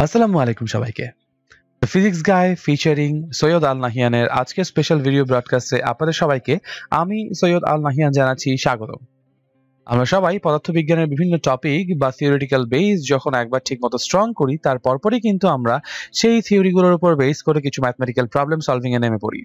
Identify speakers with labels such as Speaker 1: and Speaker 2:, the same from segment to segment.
Speaker 1: আসসালামু আলাইকুম সবাইকে। ফিজিক্স গাই ফিচারিং সৈয়দ আল নাহিয়ানের আজকের স্পেশাল ভিডিও ব্রডকাস্টে আপনাদের সবাইকে আমি সৈয়দ আল নাহিয়ান জানাচ্ছি স্বাগতম। আমরা সবাই পদার্থবিজ্ঞানের বিভিন্ন টপিক বা থিওরিটিক্যাল বেস যখন একবার ঠিকমতো স্ট্রং করি তার পরপরই কিন্তু আমরা সেই থিওরিগুলোর উপর বেস করে কিছু ম্যাথমেটিক্যাল প্রবলেম সলভিং এ নেমে পড়ি।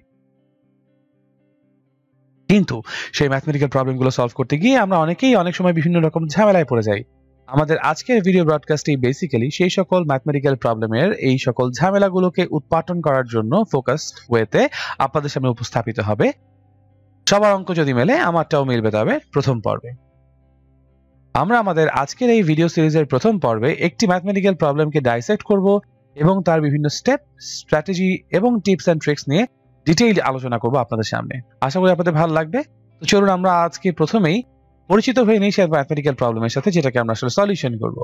Speaker 1: কিন্তু সেই ম্যাথমেটিক্যাল প্রবলেমগুলো সলভ করতে গিয়ে আমরা অনেকেই অনেক সময় বিভিন্ন রকম ঝামেলায় পড়ে যাই। আমাদের আজকের ভিডিও ব্রডকাস্টটি বেসিক্যালি সেই সকল ম্যাথমেটিক্যাল প্রবলেমের এই সকল ঝামেলাগুলোকে উৎপাটন করার জন্য ফোকাসড ওয়েতে আপনাদের সামনে উপস্থাপিত হবে। সবার অঙ্ক যদি মেলে আমারটাও মিলবে তবে প্রথম পর্বে। আমরা আমাদের আজকের এই ভিডিও সিরিজের প্রথম পর্বে একটি ম্যাথমেটিক্যাল প্রবলেমকে ডাইসেক্ট করব এবং তার বিভিন্ন স্টেপ, স্ট্র্যাটেজি এবং টিপস অ্যান্ড ট্রিক্স নিয়ে ডিটেইলড আলোচনা করব আপনাদের সামনে। আশা করি আপনাদের ভালো লাগবে। তো চলুন আমরা আজকে প্রথমেই পরিচিত হয়ে নিই সেই ম্যাথমেটিক্যাল প্রবলেমের সাথে, যেটাকে আমরা আসলে সলিউশন করব।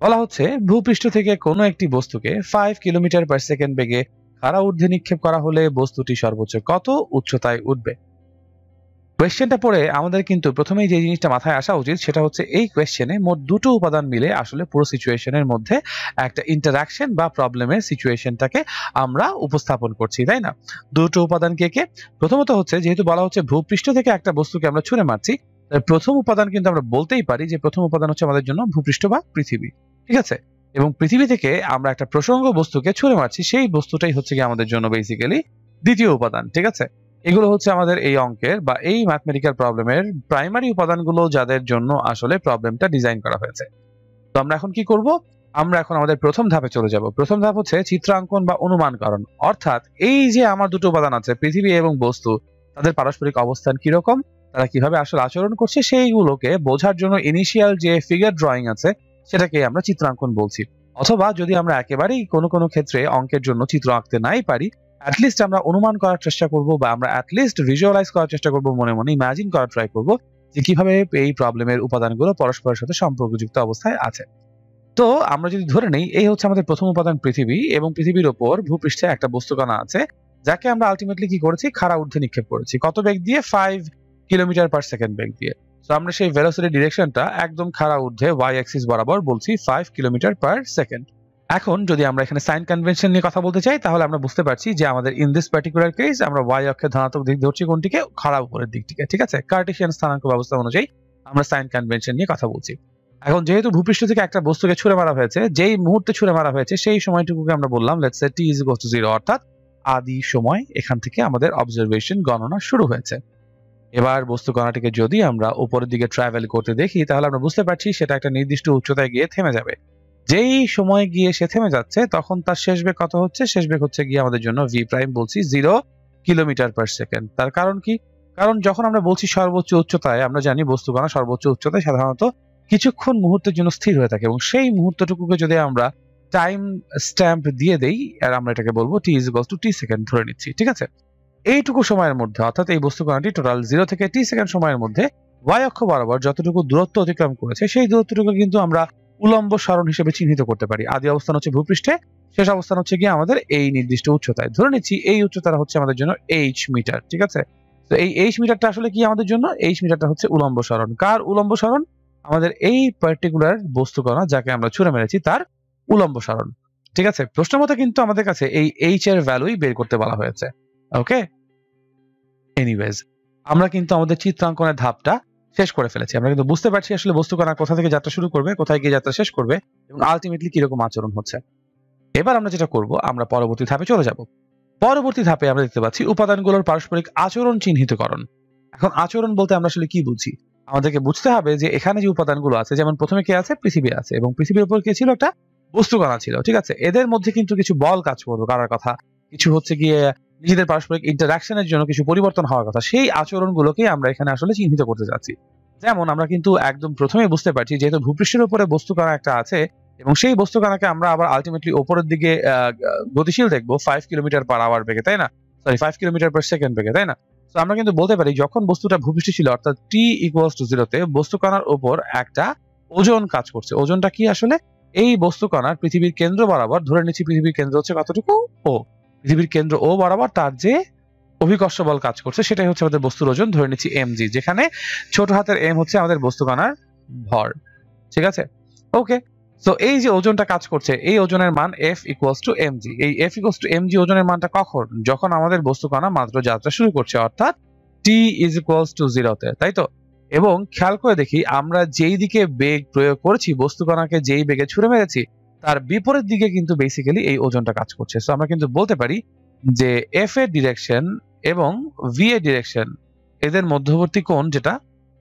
Speaker 1: বলা হচ্ছে ভূপৃষ্ঠ থেকে কোনো একটি বস্তুকে 5 কিলোমিটার পার সেকেন্ড বেগে খাড়া ঊর্ধ্বে নিক্ষেপ করা হলে বস্তুটি সর্বোচ্চ কত উচ্চতায় উঠবে। কোয়েশ্চেনটা পড়ে আমাদের কিন্তু প্রথমেই যে জিনিসটা মাথায় আসা উচিত সেটা হচ্ছে এই কোয়েশ্চেনে মোট দুটো উপাদান মিলে আসলে পুরো সিচুয়েশনের মধ্যে একটা ইন্টারাকশন বা প্রবলেমের সিচুয়েশনটাকে আমরা উপস্থাপন করছি, তাই না? দুটো উপাদান কে কে? প্রথমত হচ্ছে, যেহেতু বলা হচ্ছে ভূপৃষ্ঠ থেকে একটা বস্তুকে আমরা ছুঁড়ে মারছি, প্রথম উপাদান কিন্তু আমরা বলতেই পারি যে প্রথম উপাদান হচ্ছে আমাদের জন্য ভূপৃষ্ঠ বা পৃথিবী, ঠিক আছে? এবং পৃথিবী থেকে আমরা একটা প্রসঙ্গ বস্তুকে ছুঁড়ে মারছি, সেই বস্তুটাই হচ্ছে কি আমাদের জন্য বেসিক্যালি দ্বিতীয় উপাদান, ঠিক আছে? এগুলো হচ্ছে আমাদের এই অঙ্কের বা এই ম্যাথমেটিক্যাল প্রবলেমের প্রাইমারি উপাদানগুলো, যাদের জন্য আসলে প্রবলেমটা ডিজাইন করা হয়েছে। তো আমরা এখন কি করব? আমরা এখন আমাদের প্রথম ধাপে চলে যাব। প্রথম ধাপ হচ্ছে চিত্রাঙ্কন বা অনুমানকরণ। অর্থাৎ এই যে আমার দুটো উপাদান আছে, পৃথিবী এবং বস্তু, তাদের পারস্পরিক অবস্থান কিরকম, তারা কিভাবে আসলে আচরণ করছে, সেইগুলোকে বোঝার জন্য ইনিশিয়াল যে ফিগার ড্রয়িং আছে সেটাকে আমরা চিত্রাঙ্কন বলছি। অথবা যদি আমরা একেবারেই কোনো ক্ষেত্রে অঙ্কের জন্য চিত্র আঁকতে নাই পারি, অ্যাটলিস্ট আমরা অনুমান করার চেষ্টা করব বা আমরা অ্যাটলিস্ট ভিজুয়ালাইজ করার চেষ্টা করব, মনে মনে ইমাজিন করার ট্রাই করব যে কিভাবে এই প্রবলেমের উপাদানগুলো পরস্পরের সাথে সম্পর্কযুক্ত অবস্থায় আছে। তো আমরা যদি ধরে নেই এই হচ্ছে আমাদের প্রথম উপাদান পৃথিবী, এবং পৃথিবীর ওপর ভূপৃষ্ঠে একটা বস্তুকণা আছে যাকে আমরা আলটিমেটলি কি করেছি, খাড়া ঊর্ধ্বে নিক্ষেপ করেছি। কত বেগ দিয়ে? 5 কিলোমিটার পার সেকেন্ড বেগ দিয়ে। তো আমরা সেই ভেলোসিটি ডিরেকশনটা একদম খাড়া ঊর্ধ্বে ওয়াই অ্যাক্সিস বরাবর বলছি 5 কিলোমিটার পার সেকেন্ড। এখন যদি আমরা এখানে সাইন কনভেনশন নিয়ে কথা বলতে চাই, তাহলে আমরা বুঝতে পারছি যে আমাদের ইন দিস পার্টিকুলার কেস আমরা ওয়াই অক্ষের ধনাত্মক দিক ধরছি কোনটিকে? খাড়া উপরের দিকটিকে, ঠিক আছে? কার্টেসিয়ান স্থানাঙ্ক ব্যবস্থা অনুযায়ী আমরা সাইন কনভেনশন নিয়ে কথা বলছি। এখন যেহেতু ভূপৃষ্ঠ থেকে একটা বস্তুকে ছুঁড়ে মারা হয়েছে, যেই মুহূর্তে ছুঁড়ে মারা হয়েছে সেই সময়টুকুকে আমরা বললাম let's say T is equal two 0, অর্থাৎ আদি সময়। এখান থেকে আমাদের অবজারভেশন গণনা শুরু হয়েছে। এবার বস্তু কণাটিকে যদি আমরা উপরের দিকে ট্রাভেল করতে দেখি, তাহলে আমরা বুঝতে পারছি সেটা একটা নির্দিষ্ট উচ্চতায় গিয়ে থেমে যাবে। যেই সময় গিয়ে সে থেমে যাচ্ছে তখন তার শেষ বেগ কত হচ্ছে? শেষ বেগ হচ্ছে গিয়ে আমাদের জন্য ভি প্রাইম বলছি 0 কিলোমিটার পার সেকেন্ড। তার কারণ কি? কারণ যখন আমরা বলছি সর্বোচ্চ উচ্চতায়, আমরা জানি বস্তু কণা সর্বোচ্চ উচ্চতায় সাধারণত কিছুক্ষণ মুহূর্তের জন্য স্থির হয়ে থাকে, এবং সেই মুহূর্তটুকুকে যদি আমরা টাইম স্ট্যাম্প দিয়ে দেই, আর আমরা এটাকে বলবো T is equal to T second ধরে নিচ্ছি, ঠিক আছে? এইটুকু সময়ের মধ্যে, অর্থাৎ এই বস্তু কণাটি টোটাল 0 থেকে টি সেকেন্ড সময়ের মধ্যে ওয়াই অক্ষ বরাবর যতটুকু দূরত্ব অতিক্রম করেছে সেই দূরত্বটুকু কিন্তু আমরা উলম্ব সরণ হিসেবে চিহ্নিত করতে পারি। আদি অবস্থান হচ্ছে ভূপৃষ্ঠে, শেষ অবস্থান হচ্ছে গিয়ে আমাদের এই নির্দিষ্ট উচ্চতায়। ধরে নিচ্ছি এই উচ্চতাটা হচ্ছে আমাদের জন্য এইচ মিটার, ঠিক আছে? তো এই এইচ মিটারটা আসলে কি আমাদের জন্য? এইচ মিটারটা হচ্ছে উলম্ব সরণ। কার উলম্ব সরণ? আমাদের এই পার্টিকুলার বস্তু কণা যাকে আমরা ছুঁড়ে মেরেছি তার উলম্ব সরণ, ঠিক আছে? প্রশ্ন মতে কিন্তু আমাদের কাছে এই এইচ এর ভ্যালুই বের করতে বলা হয়েছে। ওকে, এনিওয়েজ আমরা কিন্তু আমাদের চিত্রাঙ্কনের ধাপটা শেষ করে ফেলেছি। আমরা কিন্তু বুঝতে পারছি আসলে বস্তু কণা কোথা থেকে যাত্রা শুরু করবে, কোথায় গিয়ে যাত্রা শেষ করবে, এবং আলটিমেটলি কিরকম আচরণ হচ্ছে। এবার আমরা যেটা করব, আমরা পরবর্তী ধাপে চলে যাব। পরবর্তী ধাপে আমরা দেখতে পাচ্ছি উপাদানগুলোর পারস্পরিক আচরণ চিহ্নিতকরণ। এখন আচরণ বলতে আমরা আসলে কি বুঝি? আমাদেরকে বুঝতে হবে যে এখানে যে উপাদানগুলো আছে, যেমন প্রথমে কে আছে? পৃথিবী আছে, এবং পৃথিবীর উপর কে ছিল? একটা বস্তু কণা ছিল, ঠিক আছে? এদের মধ্যে কিন্তু কিছু বল কাজ করবে করার কথা, কিছু হচ্ছে গিয়ে নিজেদের পারস্পরিক ইন্টারাকশনের জন্য কিছু পরিবর্তন হওয়ার কথা। সেই আচরণগুলোকে আমরা এখানে আসলে চিহ্নিত করতে যাচ্ছি। যেমন আমরা কিন্তু একদম প্রথমে বুঝতে পারছি যেহেতু ভূপৃষ্ঠের উপরে বস্তু কণা একটা আছে, এবং সেই বস্তু কণাকে আমরা আবার আলটিমেটলি উপরের দিকে গতিশীল দেখবো 5 কিলোমিটার পার আওয়ার বেগে, তাই না? সরি, 5 কিলোমিটার পার সেকেন্ড বেগে, তাই না? তো আমরা কিন্তু বলতে পারি যখন বস্তুটা ভূপৃষ্ঠে ছিল, অর্থাৎ টি ইকুয়ালস টু 0 তে বস্তু কণার উপর একটা ওজন কাজ করছে। ওজনটা কি আসলে? এই বস্তু কণার পৃথিবীর কেন্দ্র বরাবর, ধরে নিচ্ছি পৃথিবীর কেন্দ্র হচ্ছে কতটুকু? ও। পৃথিবীর কেন্দ্র ও বরাবর তার যে অভিকর্ষ বল কাজ করছে সেটাই হচ্ছে আমাদের বস্তুর ওজন, ধরে নিচ্ছি mg, যেখানে ছোট হাতের m হচ্ছে আমাদের বস্তু কণার ভর, ঠিক আছে? ওকে, সো এই যে ওজনটা কাজ করছে, এই ওজনের মান F ইকুয়ালস টু mg। এই F ইকুয়ালস টু mg ওজনের মানটা কখন? যখন আমাদের বস্তু কণা মাত্র যাত্রা শুরু করছে, অর্থাৎ t ইজ ইকুয়ালস টু 0 তে, তাই তো? এবং খেয়াল করে দেখি আমরা যেই দিকে বেগ প্রয়োগ করেছি, বস্তু কণাকে যেই বেগে ছুড়ে মেরেছি, তার বিপরীত দিকে কিন্তু বেসিক্যালি এই ওজনটা কাজ করছে। সো আমরা কিন্তু বলতে পারি যে F এর ডিরেকশন এবং V এর ডিরেকশন, এদের মধ্যবর্তী কোণ যেটা,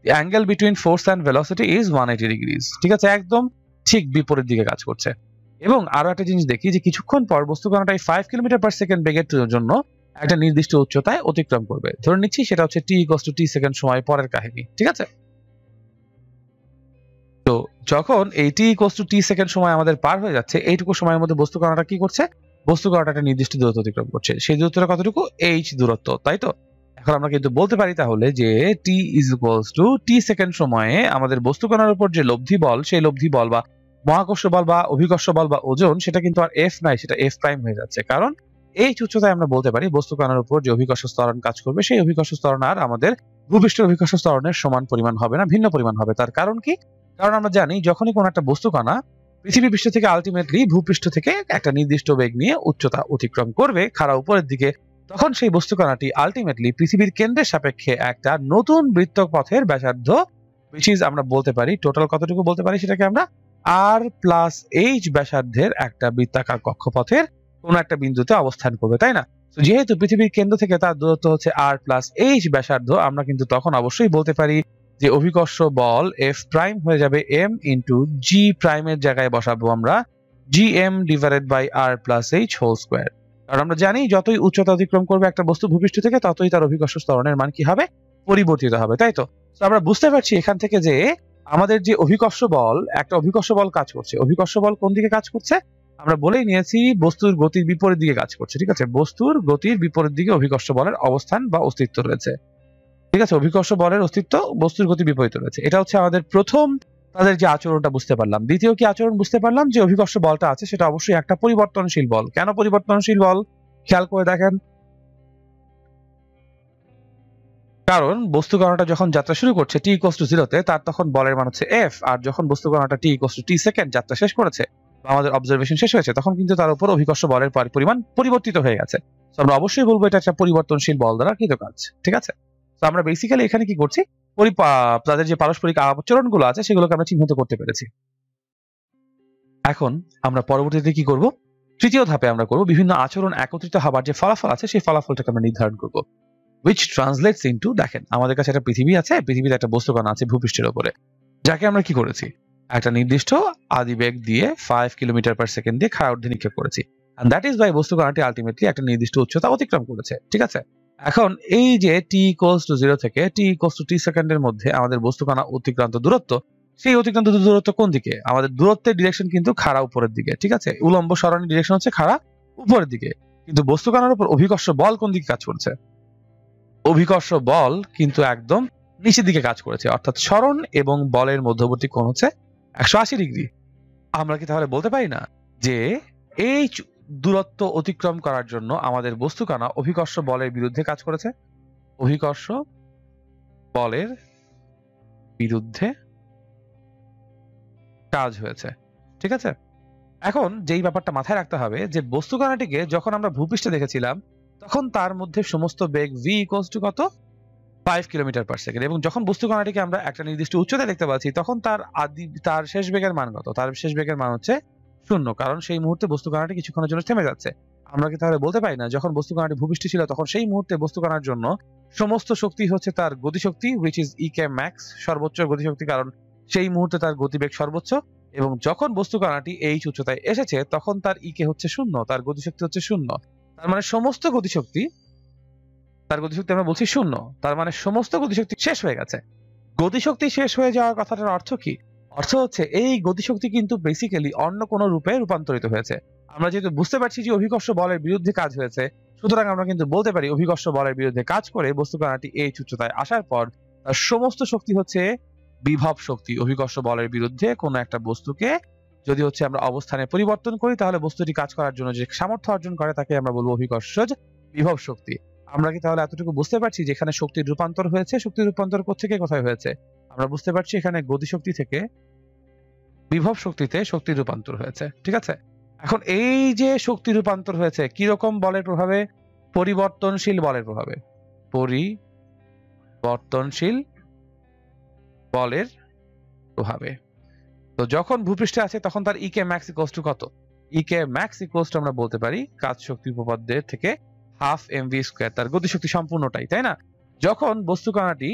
Speaker 1: angle between force and velocity is 180 degrees. ঠিক আছে, একদম ঠিক বিপরীত দিকে কাজ করছে। এবং আরো একটা জিনিস দেখি যে কিছুক্ষণ পর বস্তু কণাটা 5 কিলোমিটার পার সেকেন্ড বেগের জন্য একটা নির্দিষ্ট উচ্চতায় অতিক্রম করবে। ধরে নিচ্ছি সেটা হচ্ছে t equals to t second সময় পরের কাহিনী। ঠিক আছে, তো যখন এই t equals to t second সময় আমাদের পার হয়ে যাচ্ছে, এইটুকু সময়ের মধ্যে বস্তু কণাটা কি করছে? বস্তু কণাটা একটা নির্দিষ্ট দূরত্ব অতিক্রম করছে। সেই দূরত্বটা কতটুকু? h দূরত্ব, তাই তো? এখন আমরা কিন্তু বলতে পারি তাহলে যে t is equals two t second সময়ে আমাদের বস্তু কণার উপর যে লব্ধি বল, সেই লব্ধি বল বা মহাকর্ষ বল বা অভিকর্ষ বল বা ওজন, সেটা কিন্তু আর f নাই, সেটা f প্রাইম হয়ে যাচ্ছে। কারণ এই উচ্চতায় আমরা বলতে পারি বস্তু কণার উপর যে অভিকর্ষ ত্বরণ কাজ করবে, সেই অভিকর্ষ ত্বরণ আর আমাদের ভূপৃষ্ঠের অভিকর্ষ ত্বরণের সমান পরিমাণ হবে না, ভিন্ন পরিমাণ হবে। তার কারণ কি? কারণ আমরা জানি যখনই কোনো একটা বস্তু কণা পৃথিবী পৃষ্ঠ থেকে আলটিমেটলি ভূপৃষ্ঠ থেকে একটা নির্দিষ্ট বেগ নিয়ে উচ্চতা অতিক্রম করবে খাড়া উপরের দিকে, তখন সেই বস্তু কণাটি আলটিমেটলি পৃথিবীর কেন্দ্রের সাপেক্ষে একটা নতুন বৃত্ত পথের ব্যাসার্ধ, which is আমরা বলতে পারি টোটাল কতটুকু বলতে পারি সেটাকে আমরা r প্লাস h ব্যাসার্ধের একটা বৃত্তাকার কক্ষপথের কোন একটা বিন্দুতে অবস্থান করবে, তাই না? তো যেহেতু পৃথিবীর কেন্দ্র থেকে তার দূরত্ব হচ্ছে r প্লাস h ব্যাসার্ধ, আমরা কিন্তু তখন অবশ্যই বলতে পারি যে অভিকর্ষ বল F প্রাইম হয়ে যাবে m ইন্টু g প্রাইমের জায়গায় বসাবো আমরা gm divided by r plus h whole square. কারণ আমরা জানি যতই উচ্চতা অতিক্রম করবে একটা বস্তু ভূপৃষ্ঠ থেকে, ততই তার অভিকর্ষ ত্বরণের মান কি হবে? পরিবর্তিত হবে, তাই তো? তো আমরা বুঝতে পারছি এখান থেকে যে আমাদের যে অভিকর্ষ বল, একটা অভিকর্ষ বল কাজ করছে। অভিকর্ষ বল কোন দিকে কাজ করছে? আমরা বলেই নিয়েছি বস্তুর গতির বিপরীত দিকে কাজ করছে। ঠিক আছে, বস্তুর গতির বিপরীত দিকে অভিকর্ষ বলের অবস্থান বা অস্তিত্ব রয়েছে। ঠিক আছে, অভিকর্ষ বলের অস্তিত্ব বস্তুর গতি বিপরীত রয়েছে। এটা হচ্ছে আমাদের প্রথম তাদের যে আচরণটা বুঝতে পারলাম। দ্বিতীয় কি আচরণ বুঝতে পারলাম? যে অভিকর্ষ বলটা আছে সেটা অবশ্যই একটা পরিবর্তনশীল বল। কেন পরিবর্তনশীল বল? খেয়াল করে দেখেন, কারণ বস্তু কণাটা যখন যাত্রা শুরু করছে t ইকুয়ালস টু 0 তে, তার তখন বলের মান হচ্ছে f। আর যখন বস্তু কণাটা t equals to t second যাত্রা শেষ করেছে বা আমাদের অবজারভেশন শেষ হয়েছে, তখন কিন্তু তার উপর অভিকর্ষ বলের পরিমাণ পরিবর্তিত হয়ে গেছে। তো আমরা অবশ্যই বলবো এটা একটা পরিবর্তনশীল বল দ্বারা কৃত কাজ। ঠিক আছে, তো আমরা বেসিক্যালি এখানে কি করছি? তাদের যে পারস্পরিক আচরণগুলো আছে সেগুলোকে আমরা চিহ্নিত করতে পেরেছি। এখন আমরা পরবর্তীতে কি করব? তৃতীয় ধাপে আমরা করব বিভিন্ন আচরণ একত্রিত হবার যে ফলাফল আছে সেই ফলাফলটাকে আমরা নির্ধারণ করব, which translates into, দেখেন আমাদের কাছে একটা পৃথিবী আছে, পৃথিবীতে একটা বস্তু কণা আছে ভূপৃষ্ঠের উপরে, যাকে আমরা কি করেছি? একটা নির্দিষ্ট আদিবেগ দিয়ে 5 কিলোমিটার পার সেকেন্ড দিয়ে খাড়া ঊর্ধ্বে নিক্ষেপ করেছি। and that is why বস্তু কণাটি আলটিমেটলি একটা নির্দিষ্ট উচ্চতা অতিক্রম করেছে। ঠিক আছে, এখন এই যে t ইকুয়ালস টু 0 থেকে t ইকুয়ালস টু t সেকেন্ডের মধ্যে আমাদের বস্তু কণা অতিক্রান্ত দূরত্ব, সেই অতিক্রান্ত দূরত্ব কোন দিকে? আমাদের দূরত্বের ডিরেকশন কিন্তু খাড়া উপরের দিকে। ঠিক আছে, উলম্ব সরণের ডিরেকশন হচ্ছে খাড়া উপরের দিকে, কিন্তু বস্তু কণার উপর অভিকর্ষ বল কোন দিকে কাজ করছে? অভিকর্ষ বল কিন্তু একদম নিচের দিকে কাজ করেছে, অর্থাৎ সরণ এবং বলের মধ্যবর্তী কোণ হচ্ছে 180 ডিগ্রি। আমরা কি তাহলে বলতে পারি না যে এই দূরত্ব অতিক্রম করার জন্য আমাদের বস্তু কণা অভিকর্ষ বলের বিরুদ্ধে কাজ করেছে? অভিকর্ষ বলের বিরুদ্ধে কাজ হয়েছে। ঠিক আছে, এখন যেই ব্যাপারটা মাথায় রাখতে হবে যে বস্তু কণাটিকে যখন আমরা ভূপৃষ্ঠে দেখেছিলাম, তখন তার মধ্যে সমস্ত বেগ v ইকুয়ালস টু কত? 5 কিলোমিটার পার সেকেন্ড। এবং যখন বস্তু কণাটিকে আমরা একটা নির্দিষ্ট উচ্চতায় দেখতে পাচ্ছি, তখন তার শেষ বেগের মান কত? তার শেষ বেগের মান হচ্ছে 0, কারণ সেই মুহূর্তে বস্তু কণাটি কিছুক্ষণের জন্য থেমে যাচ্ছে। আমরা কি তাহলে বলতে পারি না যখন বস্তু কণাটি ভূপৃষ্ঠে ছিল তখন সেই মুহূর্তে বস্তু কণার জন্য সমস্ত শক্তি হচ্ছে তার গতিশক্তি, which is ek max, সর্বোচ্চ গতিশক্তি, কারণ সেই মুহূর্তে তার গতিবেগ সর্বোচ্চ। এবং যখন বস্তু কণাটি এই উচ্চতায় এসেছে তখন তার ইকে হচ্ছে 0, তার গতিশক্তি হচ্ছে 0। তার মানে সমস্ত গতিশক্তি, তার গতিশক্তি আমরা বলছি 0, তার মানে সমস্ত গতিশক্তি শেষ হয়ে গেছে। গতিশক্তি শেষ হয়ে যাওয়ার কথাটার অর্থ কি? অর্থ হচ্ছে এই গতিশক্তি কিন্তু বেসিক্যালি অন্য কোনো রূপে রূপান্তরিত হয়েছে। আমরা যেহেতু বুঝতে পারছি যে অভিকর্ষ বলের বিরুদ্ধে কাজ হয়েছে, সুতরাং আমরা কিন্তু বলতে পারি অভিকর্ষ বলের বিরুদ্ধে কাজ করে বস্তু কণাটি এই উচ্চতায় আসার পর তার সমস্ত শক্তি হচ্ছে বিভব শক্তি। অভিকর্ষ বলের বিরুদ্ধে কোনো একটা বস্তুকে যদি হচ্ছে আমরা অবস্থানে পরিবর্তন করি, তাহলে বস্তুটি কাজ করার জন্য যে সামর্থ্য অর্জন করে তাকে আমরা বলবো অভিকর্ষজ বিভব শক্তি। আমরা কি তাহলে এতটুকু বুঝতে পারছি যে এখানে শক্তির রূপান্তর হয়েছে? শক্তির রূপান্তর কোথা থেকে কোথায় হয়েছে? আমরা বুঝতে পারছি এখানে গতিশক্তি থেকে বিভব শক্তিতে শক্তি রূপান্তর হয়েছে। ঠিক আছে, এখন এই যে শক্তি রূপান্তর হয়েছে কিরকম বলের প্রভাবে? পরিবর্তনশীল বলের প্রভাবে। পরিবর্তনশীল বলের প্রভাবে। তো যখন ভূপৃষ্ঠে আছে তখন তার ইকে ম্যাক্স ইকুয়ালস টু কত? ইকে ম্যাক্স ইকুয়ালস টু আমরা বলতে পারি কাজ শক্তি উপপাদ্যের থেকে হাফ এমভি স্কয়ার, তার গতিশক্তি সম্পূর্ণটাই, তাই না? যখন বস্তু কণাটি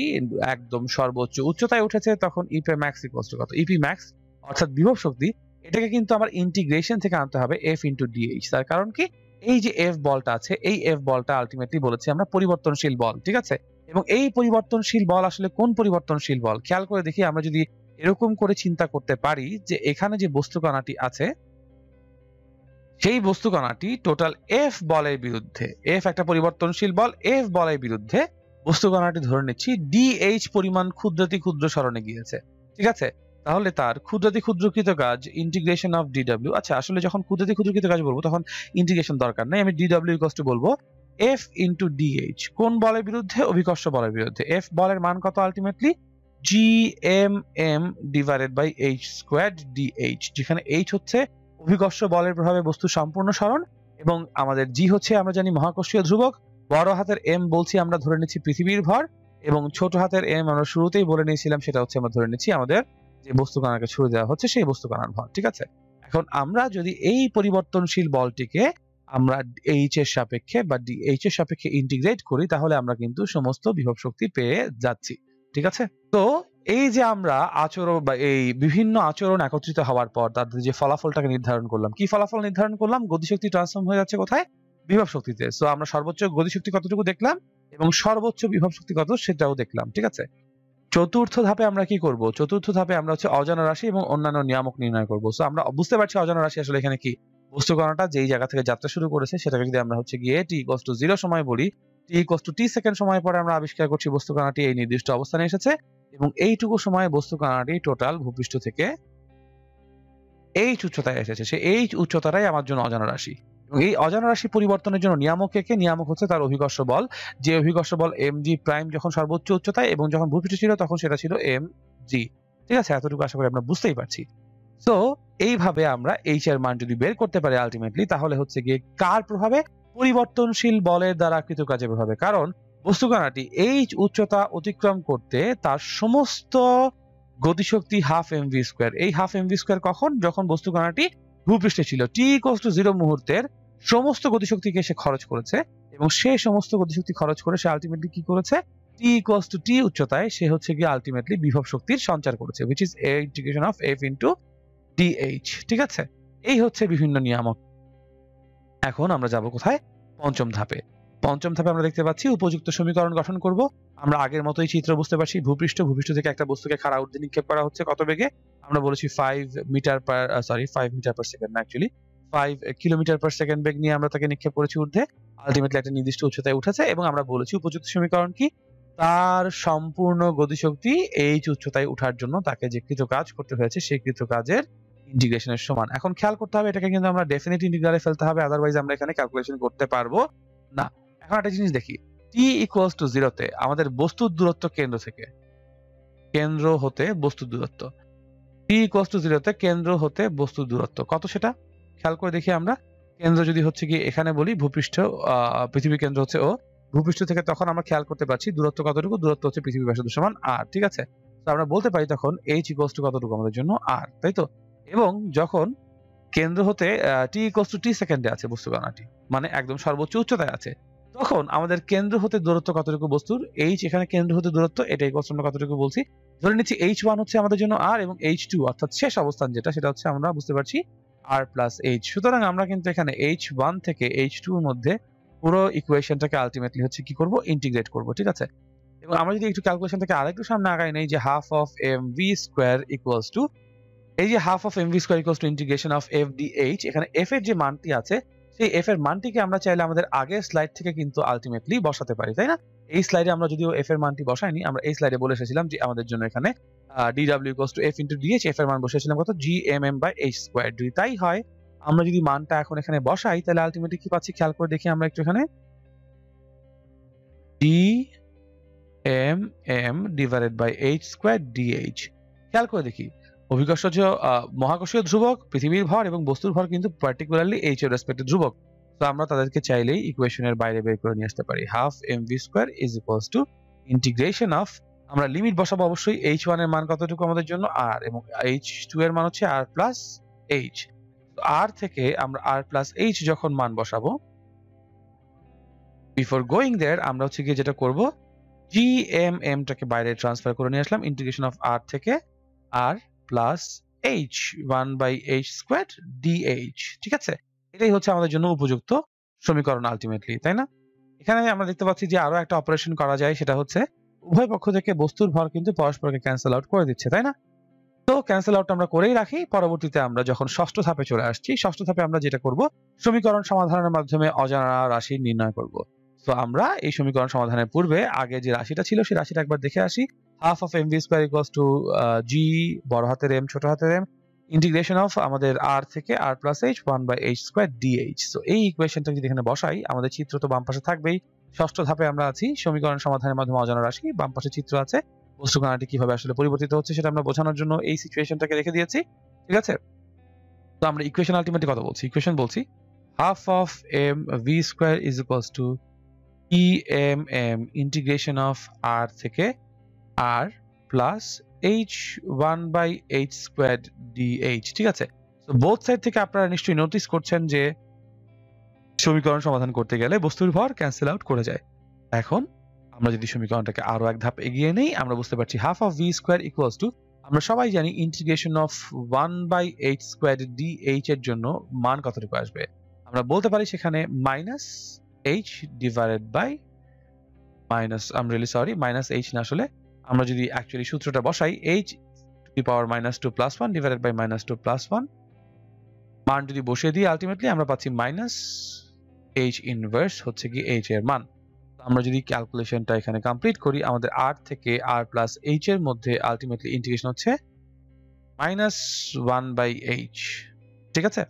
Speaker 1: একদম সর্বোচ্চ উচ্চতায় উঠেছে তখন ইপি ম্যাক্স ইকুয়ালস টু কত? ইপি ম্যাক্স অর্থাৎ বিভব শক্তি, এটাকে কিন্তু আমার ইন্টিগ্রেশন থেকে আনতে হবে এফ ইন্টু ডিএইচ। তার কারণ কি? এই যে এফ বলটা আছে, এই এফ বলটা আলটিমেটলি বলেছি আমরা পরিবর্তনশীল বল। ঠিক আছে, এবং এই পরিবর্তনশীল বল আসলে কোন পরিবর্তনশীল বল? খেয়াল করে দেখি, আমরা যদি এরকম করে চিন্তা করতে পারি যে এখানে যে বস্তু কণাটি আছে সেই বস্তু কণাটি টোটাল এফ বলের বিরুদ্ধে, এফ একটা পরিবর্তনশীল বল, এফ বলের বিরুদ্ধে বস্তু কণাটি ধরে নিচ্ছি ডিএইচ পরিমাণ ক্ষুদ্রাতি ক্ষুদ্র সরণে গিয়েছে। ঠিক আছে, তাহলে তার ক্ষুদ্রাতি ক্ষুদ্রকৃত কাজ ইন্টিগ্রেশন অফ ডিডব্লিউ। আচ্ছা, আসলে যখন ক্ষুদ্রাতি ক্ষুদ্রকৃত কাজ বলবো তখন ইন্টিগ্রেশন দরকার নেই, আমি ডিডব্লিউ ইকুয়ালস টু বলবো এফ ইন্টু ডিএইচ। কোন বলের বিরুদ্ধে? অভিকর্ষ বলের বিরুদ্ধে। এফ বলের মান কত ultimately? GMM divided by H squared DH, যেখানে এইচ হচ্ছে অভিকর্ষ বলের প্রভাবে বস্তুর সম্পূর্ণ সরণ এবং আমাদের জি হচ্ছে আমরা জানি মহাকর্ষীয় ধ্রুবক। বড় হাতের এম বলছি আমরা ধরে নিচ্ছি পৃথিবীর ভর, এবং ছোট হাতের এম আমরা শুরুতেই বলে নিয়েছিলাম সেটা হচ্ছে আমরা ধরে নিচ্ছি আমাদের যে বস্তু কণাকে ছুড়ে দেওয়া হচ্ছে সেই বস্তু কণার ভর। ঠিক আছে, এখন আমরা যদি এই পরিবর্তনশীল বলটিকে আমরা এইচ এর সাপেক্ষে বা ডিএইচ এর সাপেক্ষে ইন্টিগ্রেট করি তাহলে আমরা কিন্তু সমস্ত বিভব শক্তি পেয়ে যাচ্ছি। ঠিক আছে, তো এই যে আমরা আচরণ বা এই বিভিন্ন আচরণ একত্রিত হওয়ার পর তাদের যে ফলাফলটাকে নির্ধারণ করলাম, কি ফলাফল নির্ধারণ করলাম? গতিশক্তি ট্রান্সফর্ম হয়ে যাচ্ছে কোথায়? বিভব শক্তিতে। সো আমরা সর্বোচ্চ গতিশক্তি কতটুকু দেখলাম এবং সর্বোচ্চ বিভব শক্তি কত সেটাও দেখলাম। ঠিক আছে, চতুর্থ ধাপে আমরা কি করব? চতুর্থ ধাপে আমরা হচ্ছে অজানা রাশি এবং অন্যান্য নিয়ামক নির্ণয় করব। সো আমরা বুঝতে পারছি অজানা রাশি আসলে এখানে কি? বস্তু কণাটা যেই জায়গা থেকে যাত্রা শুরু করেছে সেটাকে যদি আমরা হচ্ছে গিয়ে টি ইকুয়ালস টু 0 সময় বলি, টি ইকুয়ালস টু টি সেকেন্ড সময় পরে আমরা আবিষ্কার করছি বস্তু কণাটি এই নির্দিষ্ট অবস্থানে এসেছে এবং এইটুকু সময়ে বস্তু কণাটি টোটাল ভূপৃষ্ঠ থেকে এইচ উচ্চতায় এসেছে। সে এইচ উচ্চতাটাই আমার জন্য অজানা রাশি এবং এই অজানা রাশি পরিবর্তনের জন্য নিয়ামক কে? নিয়ামক হচ্ছে তার অভিকর্ষ বল, যে অভিকর্ষ বল এম জি প্রাইম যখন সর্বোচ্চ উচ্চতায় এবং যখন ভূপৃষ্ঠ ছিল তখন সেটা ছিল এম জি। ঠিক আছে, এতটুকু আশা করি আমরা বুঝতেই পারছি। সো এইভাবে আমরা এইচ এর মান যদি বের করতে পারি আলটিমেটলি তাহলে হচ্ছে গিয়ে কার প্রভাবে? পরিবর্তনশীল বলের দ্বারা কৃত কাজের প্রভাবে। কারণ বস্তু কণাটি এইচ উচ্চতা অতিক্রম করতে তার সমস্ত গতিশক্তি হাফ এমভি স্কয়ার। এই হাফ এমভি স্কয়ার কখন? যখন বস্তু কণাটি ভূপৃষ্ঠে ছিল। টি ইকুয়ালস টু 0 মুহূর্তের সমস্ত গতিশক্তিকে সে খরচ করেছে এবং সে সমস্ত গতিশক্তি খরচ করে সে আলটিমেটলি কি করেছে? টি ইকুয়ালস টু টি উচ্চতায় সে হচ্ছে গিয়ে আলটিমেটলি বিভব শক্তির সঞ্চার করেছে, which is a integration of f into dh। ঠিক আছে, এই হচ্ছে বিভিন্ন নিয়ামক। এখন আমরা যাব কোথায়? পঞ্চম ধাপে। পঞ্চম ধাপে আমরা দেখতে পাচ্ছি উপযুক্ত সমীকরণ গঠন করব। আমরা আগের মতোই চিত্র বুঝতে পারছি, ভূপৃষ্ঠ থেকে একটা বস্তুকে খাড়া ঊর্ধ্বে নিক্ষেপ করা হচ্ছে কত বেগে? আমরা বলেছি 5 মিটার পার সেকেন্ড না, অ্যাকচুয়ালি 5 কিলোমিটার পার সেকেন্ড বেগ নিয়ে আমরা তাকে নিক্ষেপ করেছি ঊর্ধ্বে। আলটিমেটলি একটা নির্দিষ্ট উচ্চতায় উঠেছে এবং আমরা বলেছি উপযুক্ত সমীকরণ কি? তার সম্পূর্ণ গতিশক্তি এইচ উচ্চতায় ওঠার জন্য তাকে যে কৃত কাজ করতে হয়েছে সেই কৃত কাজের ইন্টিগ্রেশনের সমান। এখন খেয়াল করতে হবে এটাকে কিন্তু আমরা ডেফিনিট ইন্টিগ্রালে ফেলতে হবে, আদারওয়াইজ আমরা এখানে ক্যালকুলেশন করতে পারবো না। এখন একটা জিনিস দেখি, টি ইকুয়ালস টু 0 তে আমাদের বস্তুর দূরত্ব কেন্দ্র হতে বস্তুর দূরত্ব, টি ইকুয়ালস টু 0 তে কেন্দ্র হতে বস্তুর দূরত্ব কত সেটা খেয়াল করে দেখি আমরা। কেন্দ্র যদি হচ্ছে কি এখানে বলি ভূপৃষ্ঠ, পৃথিবীর কেন্দ্র হচ্ছে ও, ভূপৃষ্ঠ থেকে তখন আমরা খেয়াল করতে পারছি দূরত্ব কতটুকু? দূরত্ব হচ্ছে পৃথিবীর ব্যাসার্ধ সমান r। ঠিক আছে, তো আমরা বলতে পারি তখন h ইকুয়ালস টু কতটুকু আমাদের জন্য? r, তাই তো? এবং যখন কেন্দ্র হতে টি ইকুয়ালস টু টি সেকেন্ডে আছে বস্তু কণাটি, মানে একদম সর্বোচ্চ উচ্চতায় আছে, তখন আমাদের কেন্দ্র হতে দূরত্ব কতটুকু বস্তুর? h এখানে কেন্দ্র হতে দূরত্ব, এটা ইকুয়ালস আমরা কতটুকু বলছি? ধরে নিচ্ছি h1 হচ্ছে আমাদের জন্য r এবং h2 অর্থাৎ শেষ অবস্থান যেটা সেটা হচ্ছে আমরা বুঝতে পারছি r প্লাস h। সুতরাং আমরা কিন্তু এখানে h1 থেকে h2 এর মধ্যে পুরো ইকুয়েশনটাকে আলটিমেটলি হচ্ছে কি করব? ইন্টিগ্রেট করব। ঠিক আছে, এবং আমরা যদি একটু ক্যালকুলেশন থেকে আরেকটু সামনে আগাই নেই যে half of mv square equals to, এই যে half of mv square equals to integration of f dh। এখানে f এর যে মানটি আছে সেই f এর মানটিকে আমরা চাইলে আমাদের আগের স্লাইড থেকে কিন্তু আলটিমেটলি বসাতে পারি, তাই না? এই স্লাইডে আমরা যদিও f এর মানটি বসাইনি, আমরা এই স্লাইডে বলে এসেছিলাম যে আমাদের জন্য এখানে dw equals to f into dh, f এর মান বসিয়েছিলাম কত? gmm by h square. যদি তাই হয় আমরা যদি মানটা এখন এখানে বসাই তাহলে আলটিমেটলি কি পাচ্ছি খেয়াল করে দেখি আমরা একটু এখানে, gmm divided by h square dh। খেয়াল করে দেখি অভিকর্ষজ মহাকর্ষীয় ধ্রুবক, পৃথিবীর ভর এবং বস্তুর ভর কিন্তু পার্টিকুলারলি এইচ এর রেসপেক্টে ধ্রুবক। তো আমরা তাদেরকে চাইলেই ইকুয়েশনের বাইরে বের করে নিয়ে আসতে পারি। Half mv square is equals two integration of, আমরা লিমিট বসাবো অবশ্যই h1 এর মান কতটুকু আমাদের জন্য r, এবং h2 এর মান হচ্ছে r প্লাস h। r থেকে আমরা r প্লাস h যখন মান বসাবো, বিফোর গোয়িং দেয়ার আমরা হচ্ছে গিয়ে যেটা করব, gmm টাকে বাইরে ট্রান্সফার করে নিয়ে আসলাম, ইন্টিগ্রেশন অফ r থেকে r plus h 1/h square dh। ঠিক আছে, এটাই হচ্ছে আমাদের জন্য উপযুক্ত সমীকরণ আলটিমেটলি, তাই না? এখানে আমরা দেখতে পাচ্ছি যে আরো একটা অপারেশন করা যায়, সেটা হচ্ছে উভয় পক্ষ থেকে বস্তুর ভর কিন্তু পরস্পরকে ক্যান্সেল আউট করে দিচ্ছে, তাই না? তো ক্যান্সেল আউট আমরা করেই রাখি। পরবর্তীতে আমরা যখন ষষ্ঠ ধাপে চলে আসছি, ষষ্ঠ ধাপে আমরা যেটা করব, সমীকরণ সমাধানের মাধ্যমে অজানা রাশি নির্ণয় করব। তো আমরা এই সমীকরণ সমাধানের পূর্বে আগে যে রাশিটা ছিল সেই রাশিটা একবার দেখে আসি। Half of mv square equals to g বড় হাতের m ছোট হাতের m ইন্টিগ্রেশন অফ আমাদের r থেকে r plus h 1/h square dh। So এই ইকুয়েশনটা যদি এখানে বসাই, আমাদের চিত্র তো বাম পাশে থাকবেই। ষষ্ঠ ধাপে আমরা আছি, সমীকরণ সমাধানের মাধ্যমে অজানা রাশি, বাম পাশে চিত্র আছে। বস্তু কণাটি কিভাবে আসলে পরিবর্তিত হচ্ছে সেটা আমরা বোঝানোর জন্য এই সিচুয়েশনটাকে রেখে দিয়েছি, ঠিক আছে? তো আমরা ইকুয়েশন আলটিমেটলি কত বলছি? ইকুয়েশন বলছি half of mv square is equals to M integration of r থেকে r plus h 1/h square dh। ঠিক আছে, তো বোথ সাইড থেকে আপনারা নিশ্চয়ই নোটিস করছেন যে সমীকরণ সমাধান করতে গেলে বস্তুর ভর ক্যান্সেল আউট করে যায়। এখন আমরা যদি সমীকরণটাকে আরো এক ধাপ এগিয়ে নেই, আমরা বুঝতে পারছি half of v square equals to, আমরা সবাই জানি integration of 1/h square dh এর জন্য মান কতটুকু আসবে। আমরা বলতে পারি সেখানে minus h divided by minus, I am really sorry, minus h না, আসলে আমরা যদি অ্যাকচুয়ালি সূত্রটা বসাই, h to the power -2 + 1 divided by -2 + 1, মান যদি বসিয়ে দিই আলটিমেটলি আমরা পাচ্ছি মাইনাস h ইনভার্স হচ্ছে কি h এর মান। আমরা যদি ক্যালকুলেশনটা এখানে কমপ্লিট করি, আমাদের r থেকে r প্লাস h এর মধ্যে আলটিমেটলি ইন্টিগ্রেশন হচ্ছে -1/h। ঠিক আছে,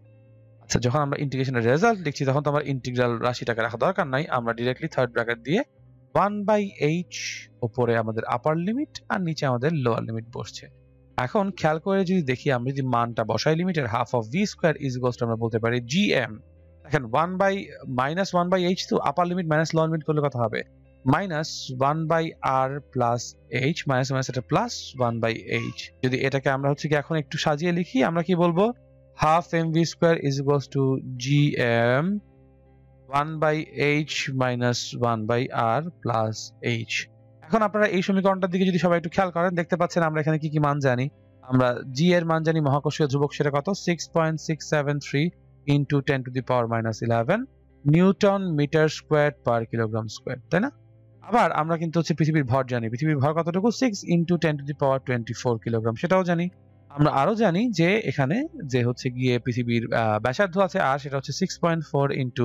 Speaker 1: আচ্ছা, যখন আমরা ইন্টিগ্রেশনের রেজাল্ট লিখছি তখন তো আমার ইন্টিগ্রাল রাশিটাকে রাখা দরকার নাই, আমরা ডিরেক্টলি থার্ড ব্র্যাকেট দিয়ে 1/h উপরে আমাদের আপার লিমিট আর নিচে আমাদের লোয়ার লিমিট বসছে। এখন খেয়াল করে যদি দেখি, আমরা যদি মানটা বসাই লিমিটের, half of v square is equals two আমরা বলতে পারি gm। দেখেন -1/h, তো আপার লিমিট মাইনাস লোয়ার লিমিট করলে কত হবে? -1/r plus h, minus minus এটা প্লাস 1/h। যদি এটাকে আমরা হচ্ছে কি এখন একটু সাজিয়ে লিখি, আমরা কি বলবো? Half mv square is equals two gm 1/h minus 1/r plus h। এখন আপনারা এই সমীকরণটার দিকে যদি সবাই একটু খেয়াল করেন, দেখতে পাচ্ছেন আমরা এখানে কি কি মান জানি। আমরা g এর মান জানি, মহাকর্ষীয় ধ্রুবক, সেটা কত? 6.673 into 10 to the power -11 newton metre square per kilogram square, তাই না? আবার আমরা কিন্তু হচ্ছে পৃথিবীর ভর জানি, পৃথিবীর ভর কতটুকু? 6 into 10 to the power 24 kilogram, সেটাও জানি। আমরা আরো জানি যে এখানে যে হচ্ছে গিয়ে পৃথিবীর ব্যাসার্ধ আছে আর, সেটা হচ্ছে 6.4 into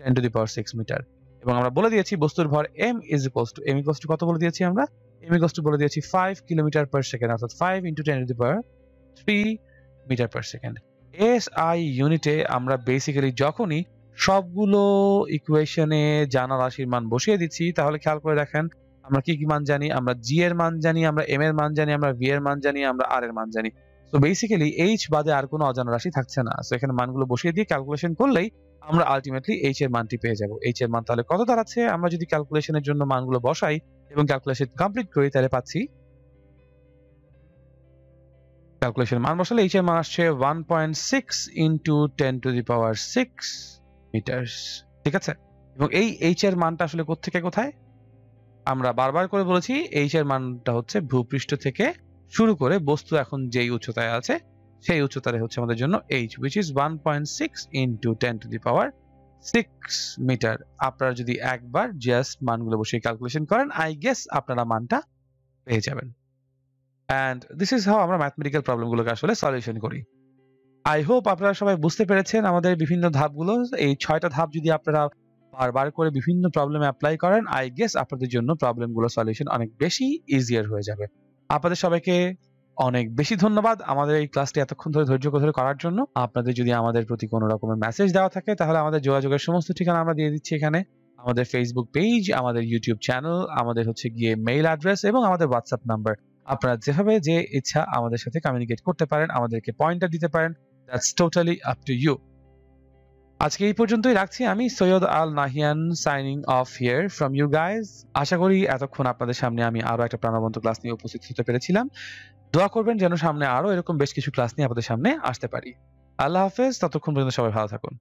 Speaker 1: 10 to the power 6 metre. এবং আমরা বলে দিয়েছি বস্তুর ভর m ইজ ইকুয়ালস টু কত বলে দিয়েছি আমরা? m ইকুয়ালস টু বলে দিয়েছি 5 কিলোমিটার পার সেকেন্ড, অর্থাৎ 5 into 10 to the power 3 metre per second. SI ইউনিটে আমরা বেসিক্যালি যখনই সবগুলো ইকুয়েশনে জানা রাশির মান বসিয়ে দিচ্ছি, তাহলে খেয়াল করে দেখেন আমরা কি কি মান জানি। আমরা g এর মান জানি, আমরা m এর মান জানি, আমরা v এর মান জানি, আমরা r এর মান জানি। তো বেসিক্যালি h বাদে আর কোনো অজানা রাশি থাকছে না। সো এখানে মানগুলো বসিয়ে দিয়ে ক্যালকুলেশন করলেই আমরা আলটিমেটলি h এর মানটি পেয়ে যাব। h এর মান তাহলে কত দাঁড়াচ্ছে? আমরা যদি ক্যালকুলেশনের জন্য মানগুলো বসাই এবং ক্যালকুলেশন কমপ্লিট করি, তাহলে পাচ্ছি, ক্যালকুলেশন মান বসালে h এর মান আসছে 1.6 into 10 to the power 6 metre. ঠিক আছে, এবং এই h এর মানটা আসলে কোত্থেকে কোথায়? আমরা বারবার করে বলেছি h এর মানটা হচ্ছে ভূপৃষ্ঠ থেকে শুরু করে বস্তু এখন যেই উচ্চতায় আছে সেই উচ্চতায় হচ্ছে আমাদের জন্য h, which is 1.6 into 10 to the power 6 metre. আপনারা যদি একবার জাস্ট মানগুলো বসে ক্যালকুলেশন করেন, আই গেস আপনারা মানটা পেয়ে যাবেন। অ্যান্ড দিস ইজ হাউ আমরা ম্যাথমেটিক্যাল প্রবলেমগুলোকে আসলে সলিউশন করি। আই হোপ আপনারা সবাই বুঝতে পেরেছেন আমাদের বিভিন্ন ধাপগুলো। এই 6টা ধাপ যদি আপনারা বারবার করে বিভিন্ন প্রবলেমে অ্যাপ্লাই করেন, আই গেস আপনাদের জন্য প্রবলেমগুলো সলিউশন অনেক বেশি ইজিয়ার হয়ে যাবে। আপনাদের সবাইকে অনেক বেশি ধন্যবাদ আমাদের এই ক্লাসটি এতক্ষণ ধরে ধৈর্য ধরে করার জন্য। আপনাদের যদি আমাদের প্রতি কোনো রকমের মেসেজ দেওয়া থাকে, তাহলে আমাদের যোগাযোগের সমস্ত ঠিকানা আমরা দিয়ে দিচ্ছি এখানে। আমাদের ফেসবুক পেজ, আমাদের ইউটিউব চ্যানেল, আমাদের হচ্ছে গিয়ে মেইল অ্যাড্রেস এবং আমাদের হোয়াটসঅ্যাপ নাম্বার। আপনারা যেভাবে যে ইচ্ছা আমাদের সাথে কমিউনিকেট করতে পারেন, আমাদেরকে পয়েন্টার দিতে পারেন। That's totally up to you. আজকে এই পর্যন্তই রাখছি। আমি Syed Al Nahiyan signing off here from you guys. আশা করি এতক্ষণ আপনাদের সামনে আমি আরো একটা প্রাণবন্ত ক্লাস নিয়ে উপস্থিত হতে পেরেছিলাম। দোয়া করবেন যেন সামনে আরো এরকম বেশ কিছু ক্লাস নিয়ে আপনাদের সামনে আসতে পারি। আল্লাহ হাফেজ। ততক্ষণ পর্যন্ত সবাই ভালো থাকুন।